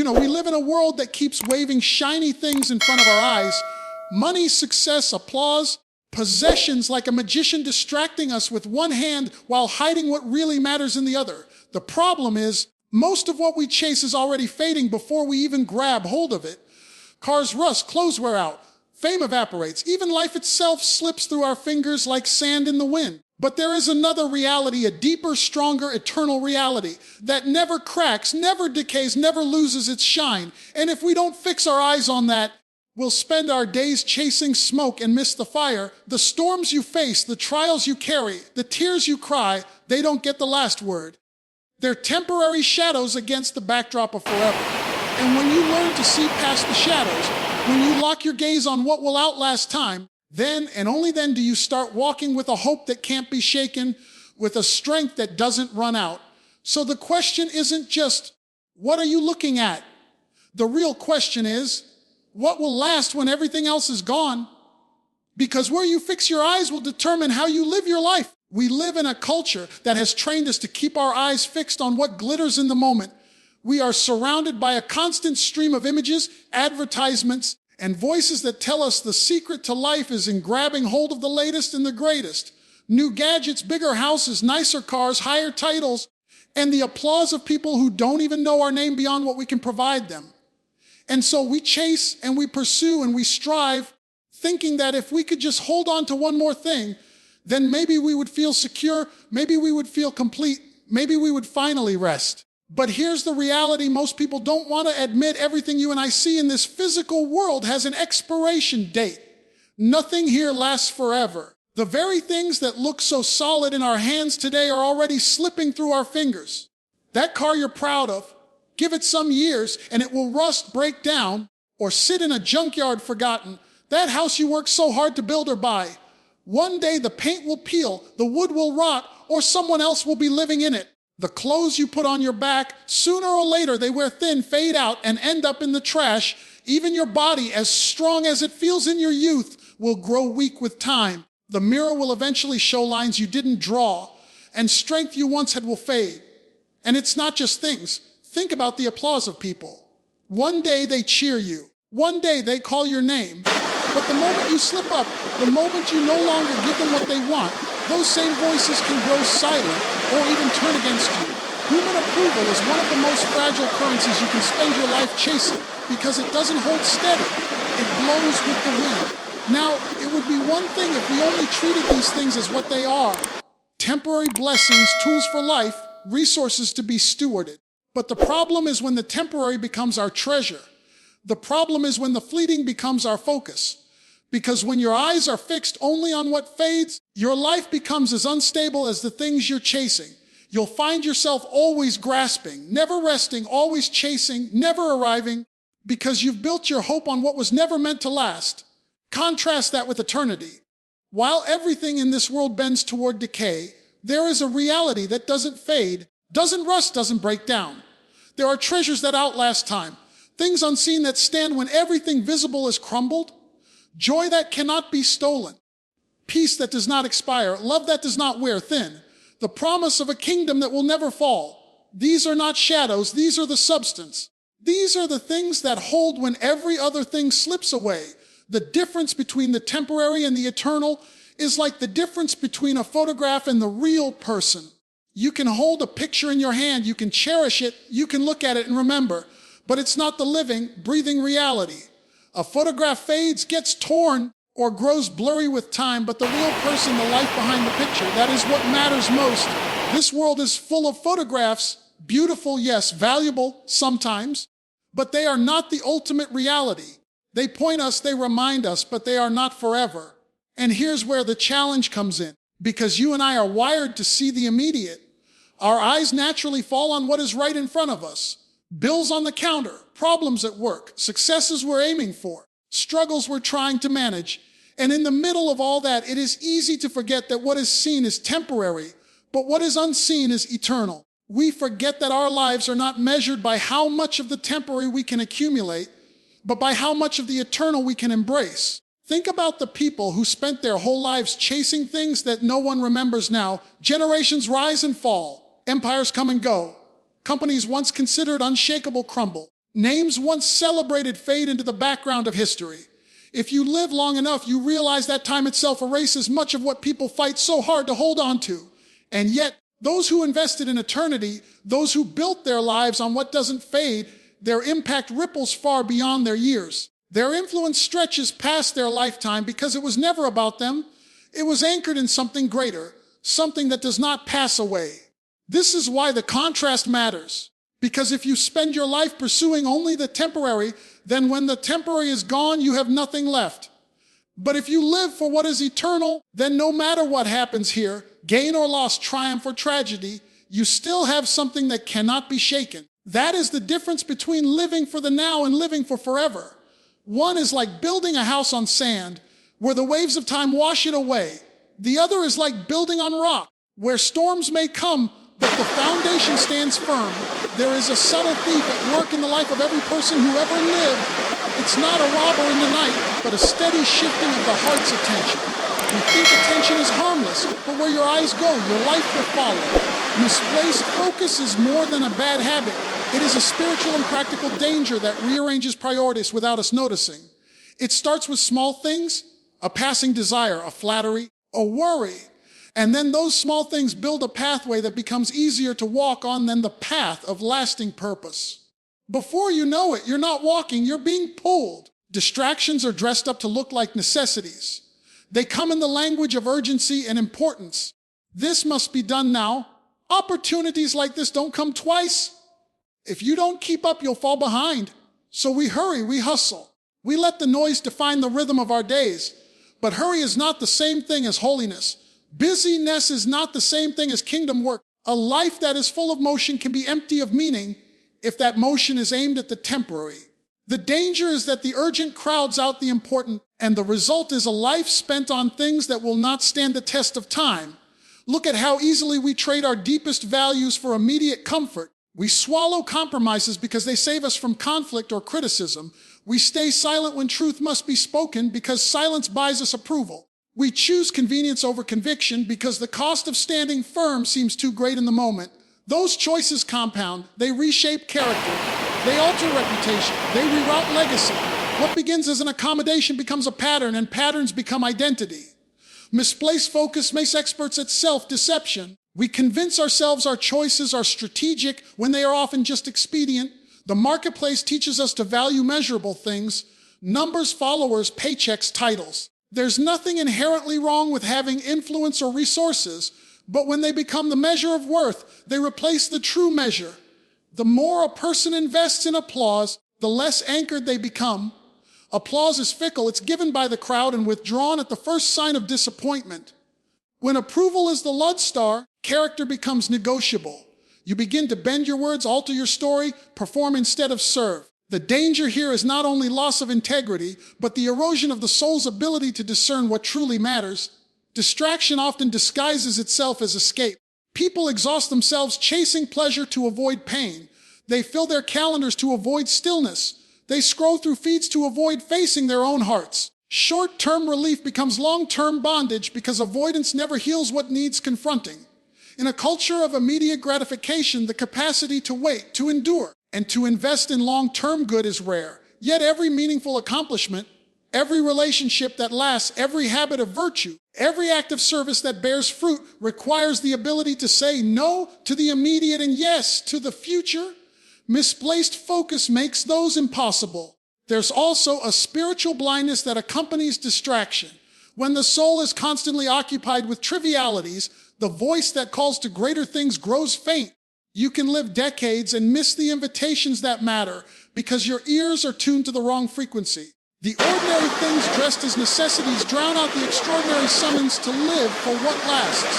We live in a world that keeps waving shiny things in front of our eyes. Money, success, applause, possessions, like a magician distracting us with one hand while hiding what really matters in the other. The problem is, most of what we chase is already fading before we even grab hold of it. Cars rust, clothes wear out, fame evaporates, even life itself slips through our fingers like sand in the wind. But there is another reality, a deeper, stronger, eternal reality that never cracks, never decays, never loses its shine. And if we don't fix our eyes on that, we'll spend our days chasing smoke and miss the fire. The storms you face, the trials you carry, the tears you cry, they don't get the last word. They're temporary shadows against the backdrop of forever. And when you learn to see past the shadows, when you lock your gaze on what will outlast time, then and only then do you start walking with a hope that can't be shaken, with a strength that doesn't run out. So the question isn't just, what are you looking at? The real question is, what will last when everything else is gone? Because where you fix your eyes will determine how you live your life. We live in a culture that has trained us to keep our eyes fixed on what glitters in the moment. We are surrounded by a constant stream of images, advertisements, and voices that tell us the secret to life is in grabbing hold of the latest and the greatest. New gadgets, bigger houses, nicer cars, higher titles, and the applause of people who don't even know our name beyond what we can provide them. And so we chase and we pursue and we strive, thinking that if we could just hold on to one more thing, then maybe we would feel secure, maybe we would feel complete, maybe we would finally rest. But here's the reality most people don't want to admit. Everything you and I see in this physical world has an expiration date. Nothing here lasts forever. The very things that look so solid in our hands today are already slipping through our fingers. That car you're proud of, give it some years and it will rust, break down, or sit in a junkyard forgotten. That house you worked so hard to build or buy, one day the paint will peel, the wood will rot, or someone else will be living in it. The clothes you put on your back, sooner or later they wear thin, fade out, and end up in the trash. Even your body, as strong as it feels in your youth, will grow weak with time. The mirror will eventually show lines you didn't draw, and strength you once had will fade. And it's not just things. Think about the applause of people. One day they cheer you. One day they call your name. But the moment you slip up, the moment you no longer give them what they want, those same voices can grow silent or even turn against you. Human approval is one of the most fragile currencies you can spend your life chasing because it doesn't hold steady. It blows with the wind. Now, it would be one thing if we only treated these things as what they are. Temporary blessings, tools for life, resources to be stewarded. But the problem is when the temporary becomes our treasure. The problem is when the fleeting becomes our focus. Because when your eyes are fixed only on what fades, your life becomes as unstable as the things you're chasing. You'll find yourself always grasping, never resting, always chasing, never arriving, because you've built your hope on what was never meant to last. Contrast that with eternity. While everything in this world bends toward decay, there is a reality that doesn't fade, doesn't rust, doesn't break down. There are treasures that outlast time, things unseen that stand when everything visible is crumbled. Joy that cannot be stolen, peace that does not expire, love that does not wear thin, the promise of a kingdom that will never fall. These are not shadows, these are the substance. These are the things that hold when every other thing slips away. The difference between the temporary and the eternal is like the difference between a photograph and the real person. You can hold a picture in your hand, you can cherish it, you can look at it and remember, but it's not the living, breathing reality. A photograph fades, gets torn, or grows blurry with time, but the real person, the life behind the picture, that is what matters most. This world is full of photographs, beautiful, yes, valuable sometimes, but they are not the ultimate reality. They point us, they remind us, but they are not forever. And here's where the challenge comes in. Because you and I are wired to see the immediate, our eyes naturally fall on what is right in front of us. Bills on the counter, problems at work, successes we're aiming for, struggles we're trying to manage. And in the middle of all that, it is easy to forget that what is seen is temporary, but what is unseen is eternal. We forget that our lives are not measured by how much of the temporary we can accumulate, but by how much of the eternal we can embrace. Think about the people who spent their whole lives chasing things that no one remembers now. Generations rise and fall, empires come and go. Companies once considered unshakable crumble. Names once celebrated fade into the background of history. If you live long enough, you realize that time itself erases much of what people fight so hard to hold on to. And yet, those who invested in eternity, those who built their lives on what doesn't fade, their impact ripples far beyond their years. Their influence stretches past their lifetime because it was never about them. It was anchored in something greater, something that does not pass away. This is why the contrast matters. Because if you spend your life pursuing only the temporary, then when the temporary is gone, you have nothing left. But if you live for what is eternal, then no matter what happens here, gain or loss, triumph or tragedy, you still have something that cannot be shaken. That is the difference between living for the now and living for forever. One is like building a house on sand, where the waves of time wash it away. The other is like building on rock, where storms may come, but the foundation stands firm. There is a subtle thief at work in the life of every person who ever lived. It's not a robber in the night, but a steady shifting of the heart's attention. You think attention is harmless, but where your eyes go, your life will follow. Misplaced focus is more than a bad habit. It is a spiritual and practical danger that rearranges priorities without us noticing. It starts with small things, a passing desire, a flattery, a worry. And then those small things build a pathway that becomes easier to walk on than the path of lasting purpose. Before you know it, you're not walking, you're being pulled. Distractions are dressed up to look like necessities. They come in the language of urgency and importance. This must be done now. Opportunities like this don't come twice. If you don't keep up, you'll fall behind. So we hurry, we hustle. We let the noise define the rhythm of our days. But hurry is not the same thing as holiness. Busyness is not the same thing as kingdom work. A life that is full of motion can be empty of meaning if that motion is aimed at the temporary. The danger is that the urgent crowds out the important, and the result is a life spent on things that will not stand the test of time. Look at how easily we trade our deepest values for immediate comfort. We swallow compromises because they save us from conflict or criticism. We stay silent when truth must be spoken because silence buys us approval. We choose convenience over conviction because the cost of standing firm seems too great in the moment. Those choices compound. They reshape character. They alter reputation. They reroute legacy. What begins as an accommodation becomes a pattern, and patterns become identity. Misplaced focus makes experts at self-deception. We convince ourselves our choices are strategic when they are often just expedient. The marketplace teaches us to value measurable things: numbers, followers, paychecks, titles. There's nothing inherently wrong with having influence or resources, but when they become the measure of worth, they replace the true measure. The more a person invests in applause, the less anchored they become. Applause is fickle. It's given by the crowd and withdrawn at the first sign of disappointment. When approval is the lodestar, character becomes negotiable. You begin to bend your words, alter your story, perform instead of serve. The danger here is not only loss of integrity, but the erosion of the soul's ability to discern what truly matters. Distraction often disguises itself as escape. People exhaust themselves chasing pleasure to avoid pain. They fill their calendars to avoid stillness. They scroll through feeds to avoid facing their own hearts. Short-term relief becomes long-term bondage because avoidance never heals what needs confronting. In a culture of immediate gratification, the capacity to wait, to endure, and to invest in long-term good is rare. Yet every meaningful accomplishment, every relationship that lasts, every habit of virtue, every act of service that bears fruit requires the ability to say no to the immediate and yes to the future. Misplaced focus makes those impossible. There's also a spiritual blindness that accompanies distraction. When the soul is constantly occupied with trivialities, the voice that calls to greater things grows faint. You can live decades and miss the invitations that matter because your ears are tuned to the wrong frequency. The ordinary things dressed as necessities drown out the extraordinary summons to live for what lasts.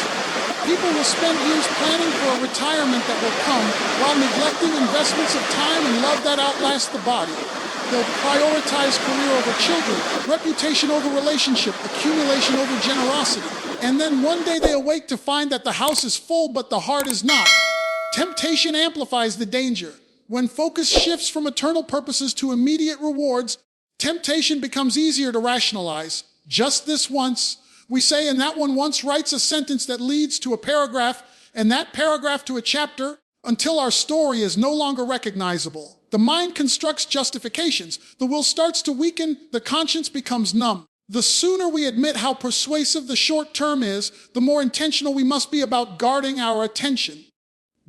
People will spend years planning for a retirement that will come while neglecting investments of time and love that outlast the body. They'll prioritize career over children, reputation over relationship, accumulation over generosity. And then one day they awake to find that the house is full but the heart is not. Temptation amplifies the danger. When focus shifts from eternal purposes to immediate rewards, temptation becomes easier to rationalize. Just this once, we say, and that one once writes a sentence that leads to a paragraph, and that paragraph to a chapter, until our story is no longer recognizable. The mind constructs justifications. The will starts to weaken. The conscience becomes numb. The sooner we admit how persuasive the short term is, the more intentional we must be about guarding our attention.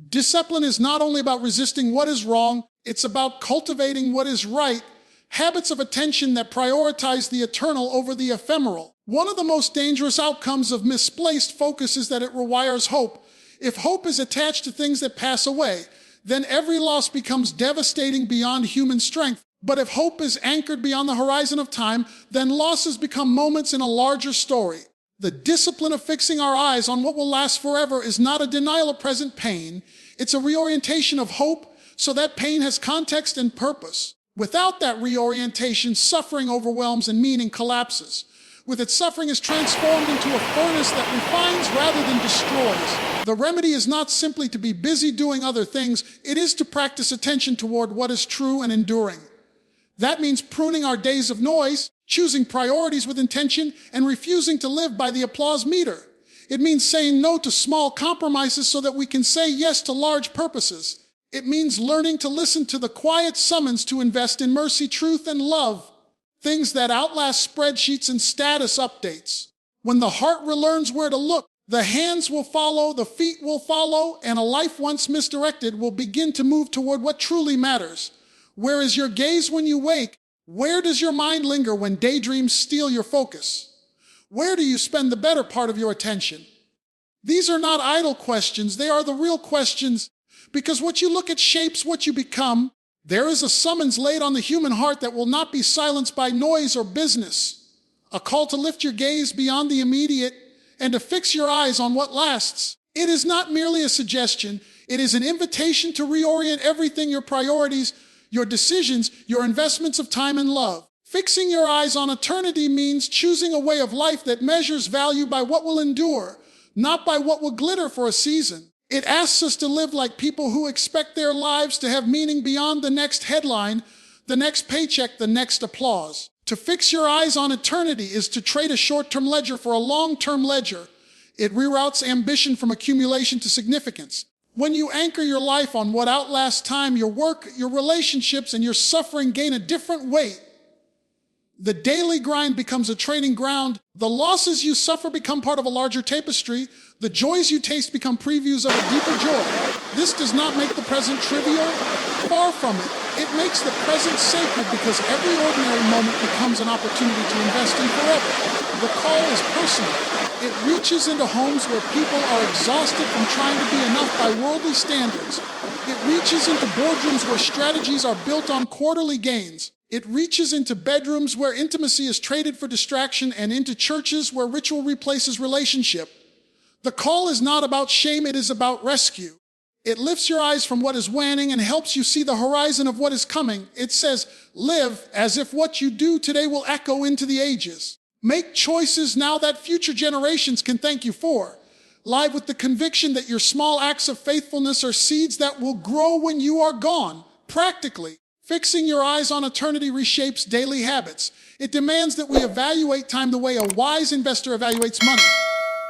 Discipline is not only about resisting what is wrong, it's about cultivating what is right, habits of attention that prioritize the eternal over the ephemeral. One of the most dangerous outcomes of misplaced focus is that it rewires hope. If hope is attached to things that pass away, then every loss becomes devastating beyond human strength. But if hope is anchored beyond the horizon of time, then losses become moments in a larger story. The discipline of fixing our eyes on what will last forever is not a denial of present pain. It's a reorientation of hope so that pain has context and purpose. Without that reorientation, suffering overwhelms and meaning collapses. With it, suffering is transformed into a furnace that refines rather than destroys. The remedy is not simply to be busy doing other things, it is to practice attention toward what is true and enduring. That means pruning our days of noise, choosing priorities with intention, and refusing to live by the applause meter. It means saying no to small compromises so that we can say yes to large purposes. It means learning to listen to the quiet summons to invest in mercy, truth, and love, things that outlast spreadsheets and status updates. When the heart relearns where to look, the hands will follow, the feet will follow, and a life once misdirected will begin to move toward what truly matters. Where is your gaze when you wake? Where does your mind linger when daydreams steal your focus? Where do you spend the better part of your attention? These are not idle questions, they are the real questions, because what you look at shapes what you become. There is a summons laid on the human heart that will not be silenced by noise or business. A call to lift your gaze beyond the immediate and to fix your eyes on what lasts. It is not merely a suggestion, it is an invitation to reorient everything: your priorities, your decisions, your investments of time and love. Fixing your eyes on eternity means choosing a way of life that measures value by what will endure, not by what will glitter for a season. It asks us to live like people who expect their lives to have meaning beyond the next headline, the next paycheck, the next applause. To fix your eyes on eternity is to trade a short-term ledger for a long-term ledger. It reroutes ambition from accumulation to significance. When you anchor your life on what outlasts time, your work, your relationships, and your suffering gain a different weight. The daily grind becomes a training ground. The losses you suffer become part of a larger tapestry. The joys you taste become previews of a deeper joy. This does not make the present trivial. Far from it. It makes the present sacred because every ordinary moment becomes an opportunity to invest in forever. The call is personal. It reaches into homes where people are exhausted from trying to be enough by worldly standards. It reaches into boardrooms where strategies are built on quarterly gains. It reaches into bedrooms where intimacy is traded for distraction and into churches where ritual replaces relationship. The call is not about shame, it is about rescue. It lifts your eyes from what is waning and helps you see the horizon of what is coming. It says, live as if what you do today will echo into the ages. Make choices now that future generations can thank you for. Live with the conviction that your small acts of faithfulness are seeds that will grow when you are gone. Practically, fixing your eyes on eternity reshapes daily habits. It demands that we evaluate time the way a wise investor evaluates money.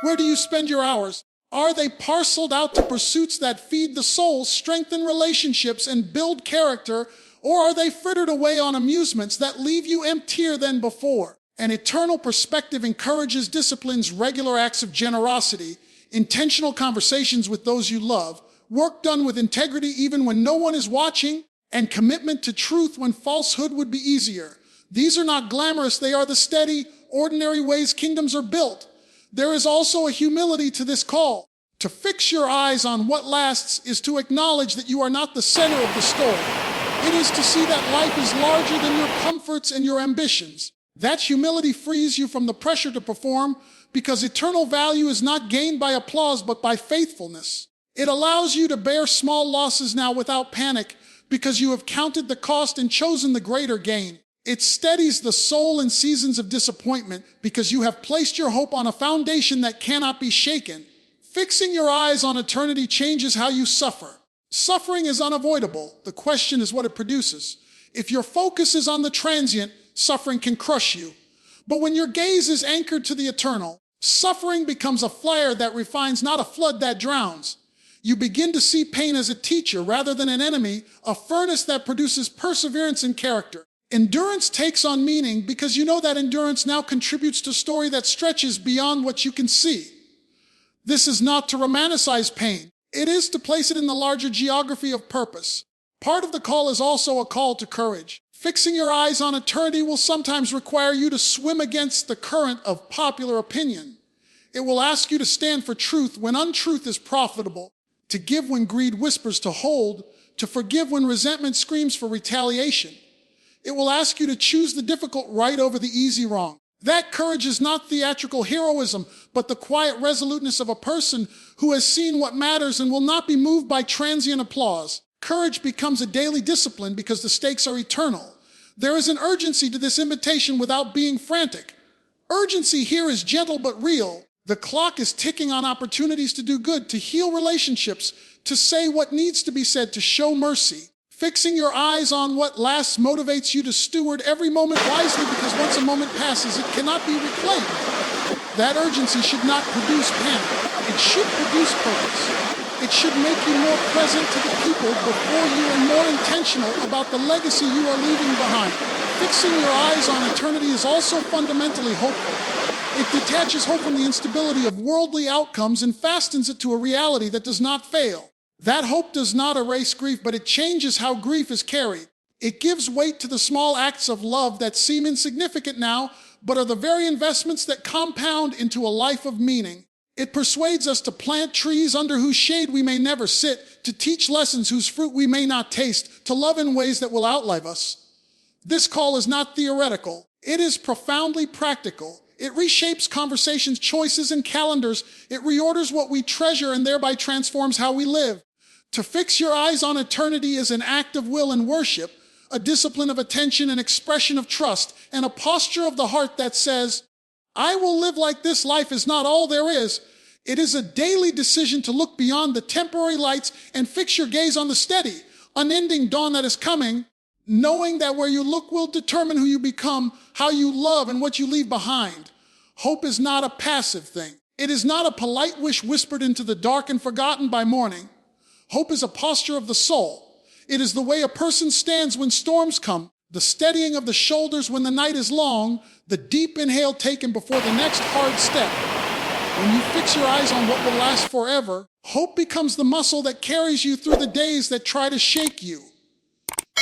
Where do you spend your hours? Are they parceled out to pursuits that feed the soul, strengthen relationships, and build character, or are they frittered away on amusements that leave you emptier than before? An eternal perspective encourages disciplines, regular acts of generosity, intentional conversations with those you love, work done with integrity even when no one is watching, and commitment to truth when falsehood would be easier. These are not glamorous, they are the steady, ordinary ways kingdoms are built. There is also a humility to this call. To fix your eyes on what lasts is to acknowledge that you are not the center of the story. It is to see that life is larger than your comforts and your ambitions. That humility frees you from the pressure to perform because eternal value is not gained by applause but by faithfulness. It allows you to bear small losses now without panic because you have counted the cost and chosen the greater gain. It steadies the soul in seasons of disappointment because you have placed your hope on a foundation that cannot be shaken. Fixing your eyes on eternity changes how you suffer. Suffering is unavoidable. The question is what it produces. If your focus is on the transient, suffering can crush you. But when your gaze is anchored to the eternal, suffering becomes a fire that refines, not a flood that drowns. You begin to see pain as a teacher rather than an enemy, a furnace that produces perseverance and character. Endurance takes on meaning because you know that endurance now contributes to a story that stretches beyond what you can see. This is not to romanticize pain. It is to place it in the larger geography of purpose. Part of the call is also a call to courage. Fixing your eyes on eternity will sometimes require you to swim against the current of popular opinion. It will ask you to stand for truth when untruth is profitable, to give when greed whispers to hold, to forgive when resentment screams for retaliation. It will ask you to choose the difficult right over the easy wrong. That courage is not theatrical heroism, but the quiet resoluteness of a person who has seen what matters and will not be moved by transient applause. Courage becomes a daily discipline because the stakes are eternal. There is an urgency to this invitation without being frantic. Urgency here is gentle but real. The clock is ticking on opportunities to do good, to heal relationships, to say what needs to be said, to show mercy. Fixing your eyes on what lasts motivates you to steward every moment wisely because once a moment passes, it cannot be reclaimed. That urgency should not produce panic. It should produce purpose. It should make you more present to the people before you and more intentional about the legacy you are leaving behind. Fixing your eyes on eternity is also fundamentally hopeful. It detaches hope from the instability of worldly outcomes and fastens it to a reality that does not fail. That hope does not erase grief, but it changes how grief is carried. It gives weight to the small acts of love that seem insignificant now, but are the very investments that compound into a life of meaning. It persuades us to plant trees under whose shade we may never sit, to teach lessons whose fruit we may not taste, to love in ways that will outlive us. This call is not theoretical. It is profoundly practical. It reshapes conversations, choices, and calendars. It reorders what we treasure and thereby transforms how we live. To fix your eyes on eternity is an act of will and worship, a discipline of attention, an expression of trust, and a posture of the heart that says, I will live like this life is not all there is. It is a daily decision to look beyond the temporary lights and fix your gaze on the steady, unending dawn that is coming, knowing that where you look will determine who you become, how you love, and what you leave behind. Hope is not a passive thing. It is not a polite wish whispered into the dark and forgotten by morning. Hope is a posture of the soul. It is the way a person stands when storms come, the steadying of the shoulders when the night is long, the deep inhale taken before the next hard step. When you fix your eyes on what will last forever, hope becomes the muscle that carries you through the days that try to shake you.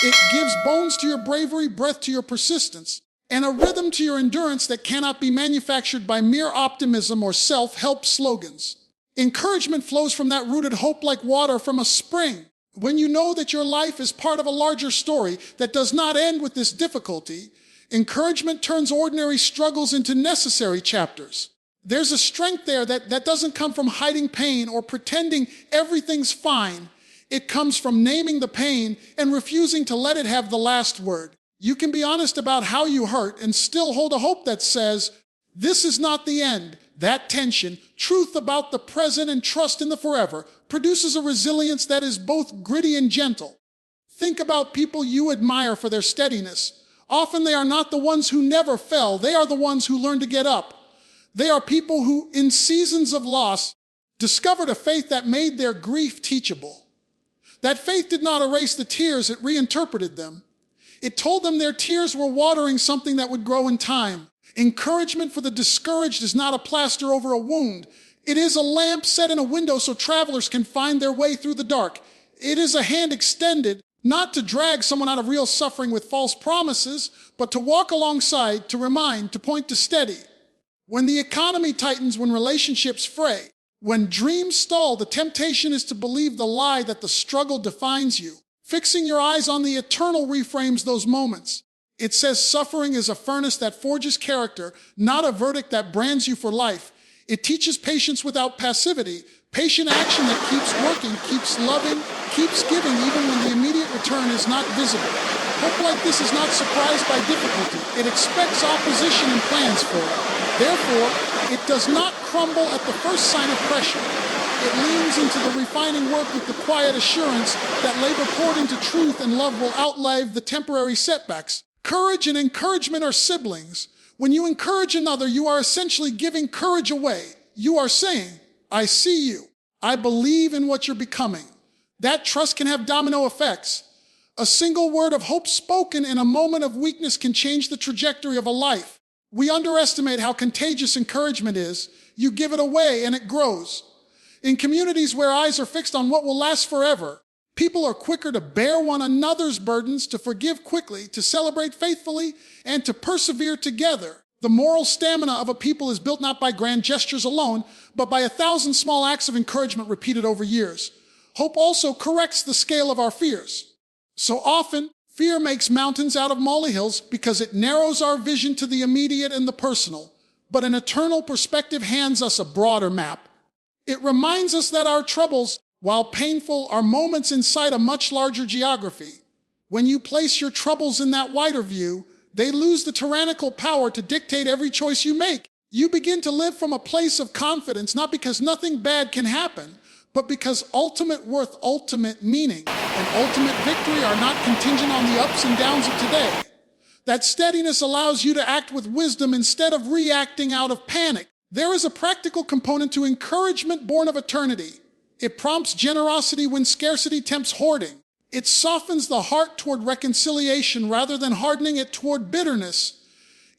It gives bones to your bravery, breath to your persistence, and a rhythm to your endurance that cannot be manufactured by mere optimism or self-help slogans. Encouragement flows from that rooted hope like water from a spring. When you know that your life is part of a larger story that does not end with this difficulty, encouragement turns ordinary struggles into necessary chapters. There's a strength there that doesn't come from hiding pain or pretending everything's fine. It comes from naming the pain and refusing to let it have the last word. You can be honest about how you hurt and still hold a hope that says, this is not the end. That tension, truth about the present and trust in the forever, produces a resilience that is both gritty and gentle. Think about people you admire for their steadiness. Often they are not the ones who never fell. They are the ones who learn to get up. They are people who, in seasons of loss, discovered a faith that made their grief teachable. That faith did not erase the tears, it reinterpreted them. It told them their tears were watering something that would grow in time. Encouragement for the discouraged is not a plaster over a wound. It is a lamp set in a window so travelers can find their way through the dark. It is a hand extended, not to drag someone out of real suffering with false promises, but to walk alongside, to remind, to point to steady. When the economy tightens, when relationships fray, when dreams stall, the temptation is to believe the lie that the struggle defines you. Fixing your eyes on the eternal reframes those moments. It says suffering is a furnace that forges character, not a verdict that brands you for life. It teaches patience without passivity, patient action that keeps working, keeps loving, keeps giving even when the immediate return is not visible. Hope like this is not surprised by difficulty. It expects opposition and plans for it. Therefore, it does not crumble at the first sign of pressure. It leans into the refining work with the quiet assurance that labor poured into truth and love will outlive the temporary setbacks. Courage and encouragement are siblings. When you encourage another, you are essentially giving courage away. You are saying, I see you. I believe in what you're becoming. That trust can have domino effects. A single word of hope spoken in a moment of weakness can change the trajectory of a life. We underestimate how contagious encouragement is. You give it away and it grows. In communities where eyes are fixed on what will last forever, people are quicker to bear one another's burdens, to forgive quickly, to celebrate faithfully, and to persevere together. The moral stamina of a people is built not by grand gestures alone, but by 1,000 small acts of encouragement repeated over years. Hope also corrects the scale of our fears. So often, fear makes mountains out of molehills because it narrows our vision to the immediate and the personal. But an eternal perspective hands us a broader map. It reminds us that our troubles, while painful, are moments inside a much larger geography. When you place your troubles in that wider view, they lose the tyrannical power to dictate every choice you make. You begin to live from a place of confidence, not because nothing bad can happen, but because ultimate worth, ultimate meaning, and ultimate victory are not contingent on the ups and downs of today. That steadiness allows you to act with wisdom instead of reacting out of panic. There is a practical component to encouragement born of eternity. It prompts generosity when scarcity tempts hoarding. It softens the heart toward reconciliation rather than hardening it toward bitterness.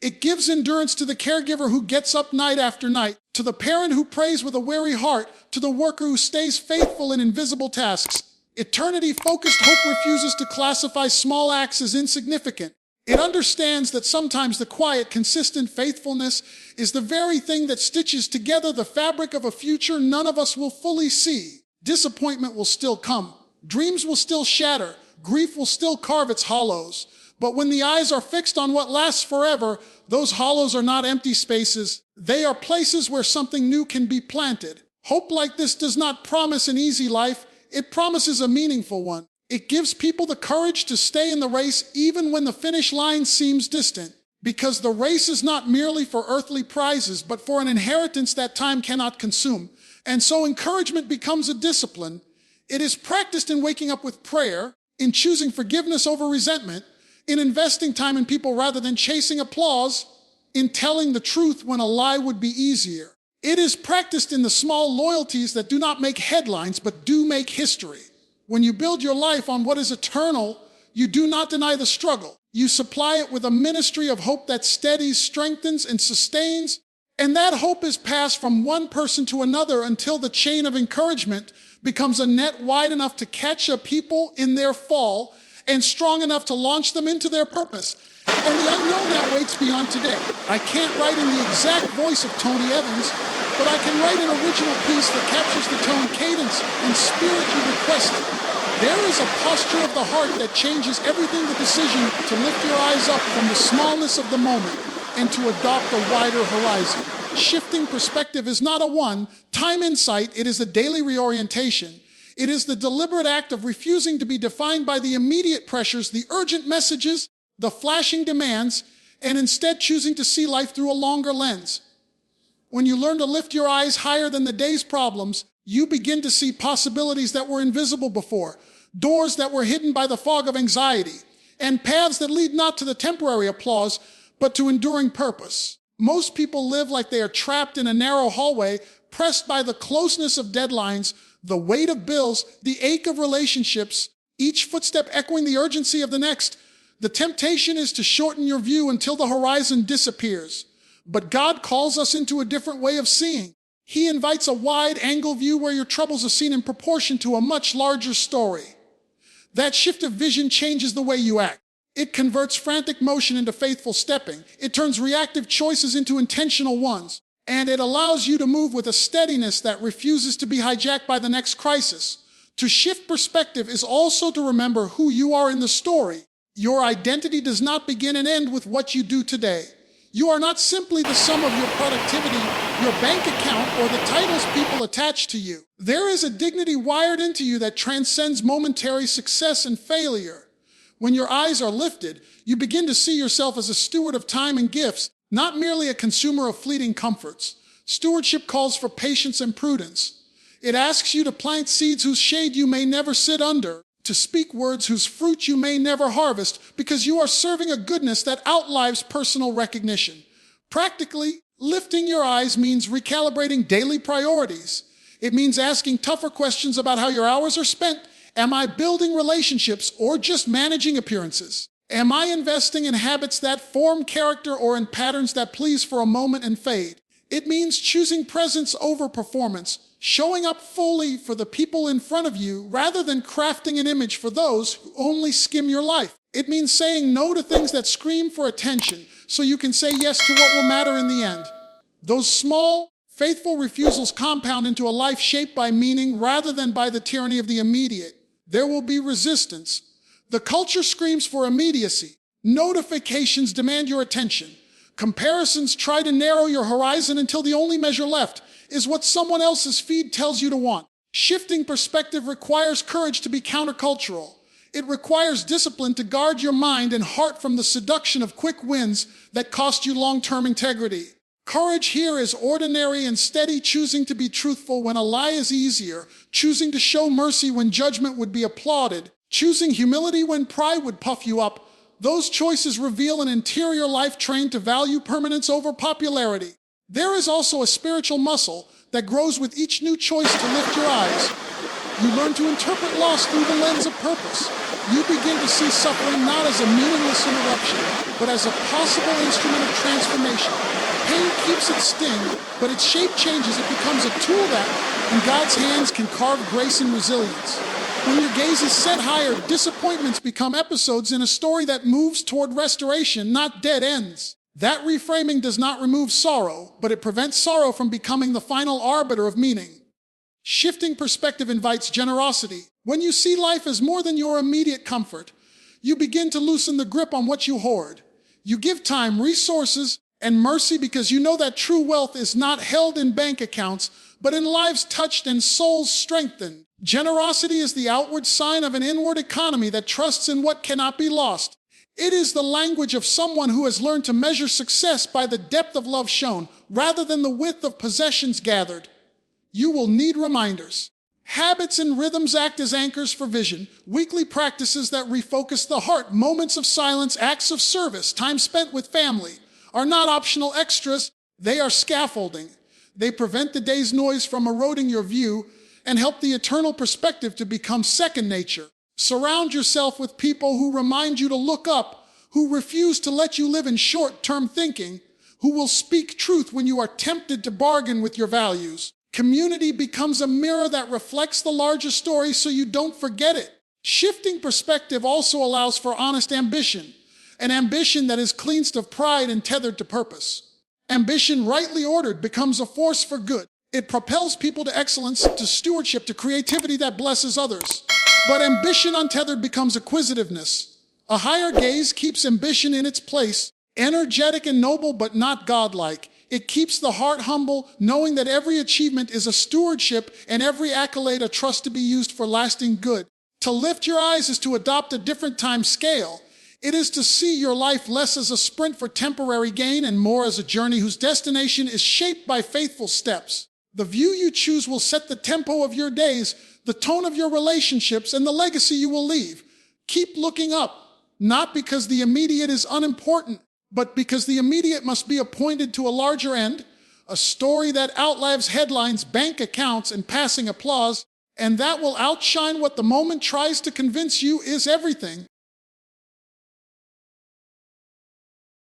It gives endurance to the caregiver who gets up night after night, to the parent who prays with a weary heart, to the worker who stays faithful in invisible tasks. Eternity-focused hope refuses to classify small acts as insignificant. It understands that sometimes the quiet, consistent faithfulness is the very thing that stitches together the fabric of a future none of us will fully see. Disappointment will still come. Dreams will still shatter. Grief will still carve its hollows. But when the eyes are fixed on what lasts forever, those hollows are not empty spaces. They are places where something new can be planted. Hope like this does not promise an easy life. It promises a meaningful one. It gives people the courage to stay in the race even when the finish line seems distant. Because the race is not merely for earthly prizes, but for an inheritance that time cannot consume. And so encouragement becomes a discipline. It is practiced in waking up with prayer, in choosing forgiveness over resentment, in investing time in people rather than chasing applause, in telling the truth when a lie would be easier. It is practiced in the small loyalties that do not make headlines, but do make history. When you build your life on what is eternal, you do not deny the struggle. You supply it with a ministry of hope that steadies, strengthens, and sustains. And that hope is passed from one person to another until the chain of encouragement becomes a net wide enough to catch a people in their fall and strong enough to launch them into their purpose. And the unknown that waits beyond today. I can't write in the exact voice of Tony Evans, but I can write an original piece that captures the tone, cadence, and spirit you requested. There is a posture of the heart that changes everything, the decision to lift your eyes up from the smallness of the moment and to adopt a wider horizon. Shifting perspective is not a one-time insight, it is a daily reorientation. It is the deliberate act of refusing to be defined by the immediate pressures, the urgent messages, the flashing demands, and instead choosing to see life through a longer lens. When you learn to lift your eyes higher than the day's problems, you begin to see possibilities that were invisible before, doors that were hidden by the fog of anxiety, and paths that lead not to the temporary applause, but to enduring purpose. Most people live like they are trapped in a narrow hallway, pressed by the closeness of deadlines, the weight of bills, the ache of relationships, each footstep echoing the urgency of the next. The temptation is to shorten your view until the horizon disappears. But God calls us into a different way of seeing. He invites a wide-angle view where your troubles are seen in proportion to a much larger story. That shift of vision changes the way you act. It converts frantic motion into faithful stepping. It turns reactive choices into intentional ones. And it allows you to move with a steadiness that refuses to be hijacked by the next crisis. To shift perspective is also to remember who you are in the story. Your identity does not begin and end with what you do today. You are not simply the sum of your productivity, your bank account, or the titles people attach to you. There is a dignity wired into you that transcends momentary success and failure. When your eyes are lifted, you begin to see yourself as a steward of time and gifts, not merely a consumer of fleeting comforts. Stewardship calls for patience and prudence. It asks you to plant seeds whose shade you may never sit under, to speak words whose fruit you may never harvest, because you are serving a goodness that outlives personal recognition. Practically, lifting your eyes means recalibrating daily priorities. It means asking tougher questions about how your hours are spent. Am I building relationships or just managing appearances? Am I investing in habits that form character or in patterns that please for a moment and fade? It means choosing presence over performance, showing up fully for the people in front of you rather than crafting an image for those who only skim your life. It means saying no to things that scream for attention so you can say yes to what will matter in the end. Those small, faithful refusals compound into a life shaped by meaning rather than by the tyranny of the immediate. There will be resistance. The culture screams for immediacy. Notifications demand your attention. Comparisons try to narrow your horizon until the only measure left is what someone else's feed tells you to want. Shifting perspective requires courage to be countercultural. It requires discipline to guard your mind and heart from the seduction of quick wins that cost you long-term integrity. Courage here is ordinary and steady, choosing to be truthful when a lie is easier, choosing to show mercy when judgment would be applauded, choosing humility when pride would puff you up. Those choices reveal an interior life trained to value permanence over popularity. There is also a spiritual muscle that grows with each new choice to lift your eyes. You learn to interpret loss through the lens of purpose. You begin to see suffering not as a meaningless interruption, but as a possible instrument of transformation. Pain keeps its sting, but its shape changes. It becomes a tool that, in God's hands, can carve grace and resilience. When your gaze is set higher, disappointments become episodes in a story that moves toward restoration, not dead ends. That reframing does not remove sorrow, but it prevents sorrow from becoming the final arbiter of meaning. Shifting perspective invites generosity. When you see life as more than your immediate comfort, you begin to loosen the grip on what you hoard. You give time, resources, and mercy because you know that true wealth is not held in bank accounts, but in lives touched and souls strengthened. Generosity is the outward sign of an inward economy that trusts in what cannot be lost. It is the language of someone who has learned to measure success by the depth of love shown, rather than the width of possessions gathered. You will need reminders. Habits and rhythms act as anchors for vision, weekly practices that refocus the heart, moments of silence, acts of service, time spent with family, are not optional extras, they are scaffolding. They prevent the day's noise from eroding your view and help the eternal perspective to become second nature. Surround yourself with people who remind you to look up, who refuse to let you live in short-term thinking, who will speak truth when you are tempted to bargain with your values. Community becomes a mirror that reflects the larger story so you don't forget it. Shifting perspective also allows for honest ambition, an ambition that is cleansed of pride and tethered to purpose. Ambition, rightly ordered, becomes a force for good. It propels people to excellence, to stewardship, to creativity that blesses others. But ambition untethered becomes acquisitiveness. A higher gaze keeps ambition in its place, energetic and noble but not godlike. It keeps the heart humble, knowing that every achievement is a stewardship and every accolade a trust to be used for lasting good. To lift your eyes is to adopt a different time scale. It is to see your life less as a sprint for temporary gain and more as a journey whose destination is shaped by faithful steps. The view you choose will set the tempo of your days, the tone of your relationships, and the legacy you will leave. Keep looking up, not because the immediate is unimportant, but because the immediate must be appointed to a larger end, a story that outlives headlines, bank accounts, and passing applause, and that will outshine what the moment tries to convince you is everything.